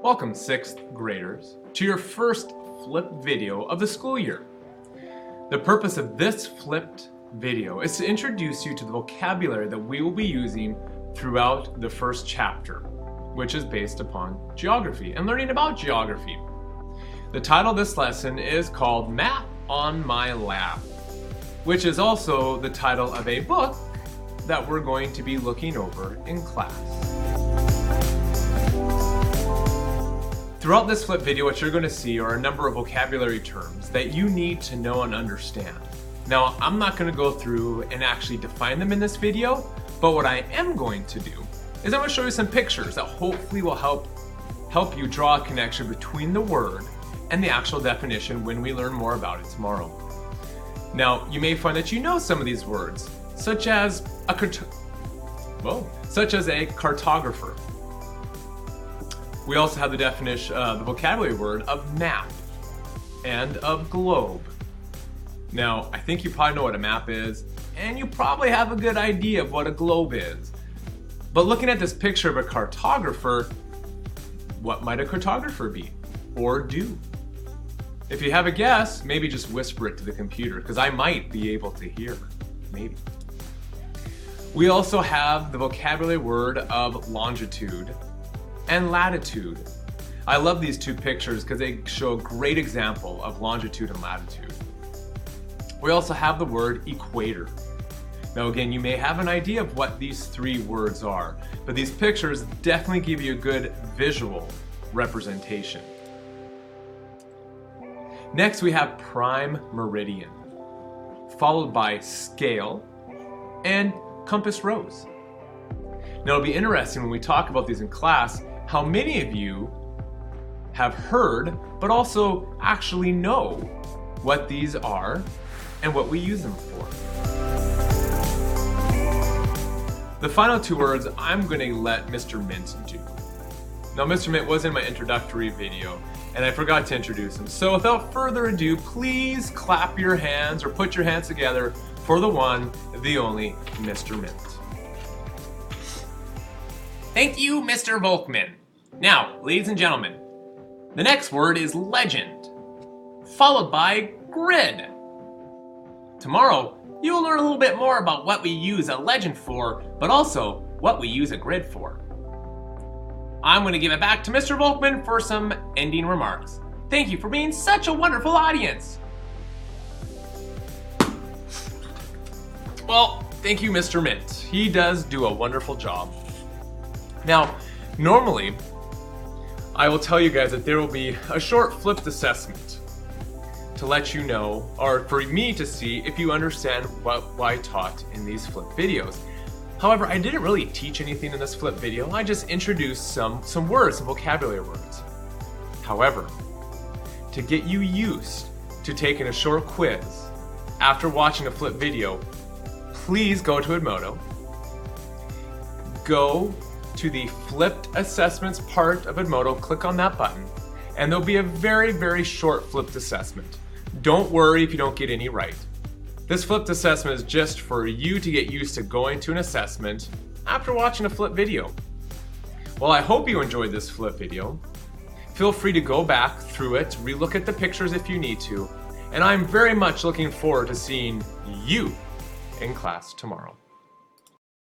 Welcome 6th graders to your first flip video of the school year. The purpose of this flipped video is to introduce you to the vocabulary that we will be using throughout the first chapter, which is based upon geography and learning about geography. The title of this lesson is called Map on My Lap, which is also the title of a book that we're going to be looking over in class. Throughout this flip video, what you're going to see are a number of vocabulary terms that you need to know and understand. Now, I'm not going to go through and actually define them in this video, but what I am going to do is I'm going to show you some pictures that hopefully will help you draw a connection between the word and the actual definition when we learn more about it tomorrow. Now, you may find that you know some of these words, such as a cartographer. We also have the definition, the vocabulary word of map and of globe. Now, I think you probably know what a map is, and you probably have a good idea of what a globe is. But looking at this picture of a cartographer, what might a cartographer be or do? If you have a guess, maybe just whisper it to the computer, because I might be able to hear, maybe. We also have the vocabulary word of longitude and latitude. I love these two pictures because they show a great example of longitude and latitude. We also have the word equator. Now again, you may have an idea of what these three words are, but these pictures definitely give you a good visual representation. Next we have prime meridian, followed by scale and compass rose. Now it'll be interesting when we talk about these in class how many of you have heard but also actually know what these are and what we use them for. The final two words I'm going to let Mr. Mint do. Now Mr. Mint was in my introductory video and I forgot to introduce him. So without further ado, please clap your hands or put your hands together for the one, the only Mr. Mint. Thank you, Mr. Volkman. Now, ladies and gentlemen, the next word is legend, followed by grid. Tomorrow, you will learn a little bit more about what we use a legend for, but also what we use a grid for. I'm going to give it back to Mr. Volkman for some ending remarks. Thank you for being such a wonderful audience. Well, thank you, Mr. Mint. He does do a wonderful job. Now, normally, I will tell you guys that there will be a short flipped assessment to let you know, or for me to see if you understand what I taught in these flip videos. However, I didn't really teach anything in this flip video. I just introduced some words, some vocabulary words. However, to get you used to taking a short quiz after watching a flip video, please go to Edmodo, go to the flipped assessments part of Edmodo, click on that button, and there'll be a very, very short flipped assessment. Don't worry if you don't get any right. This flipped assessment is just for you to get used to going to an assessment after watching a flip video. Well, I hope you enjoyed this flip video. Feel free to go back through it, relook at the pictures if you need to, and I'm very much looking forward to seeing you in class tomorrow.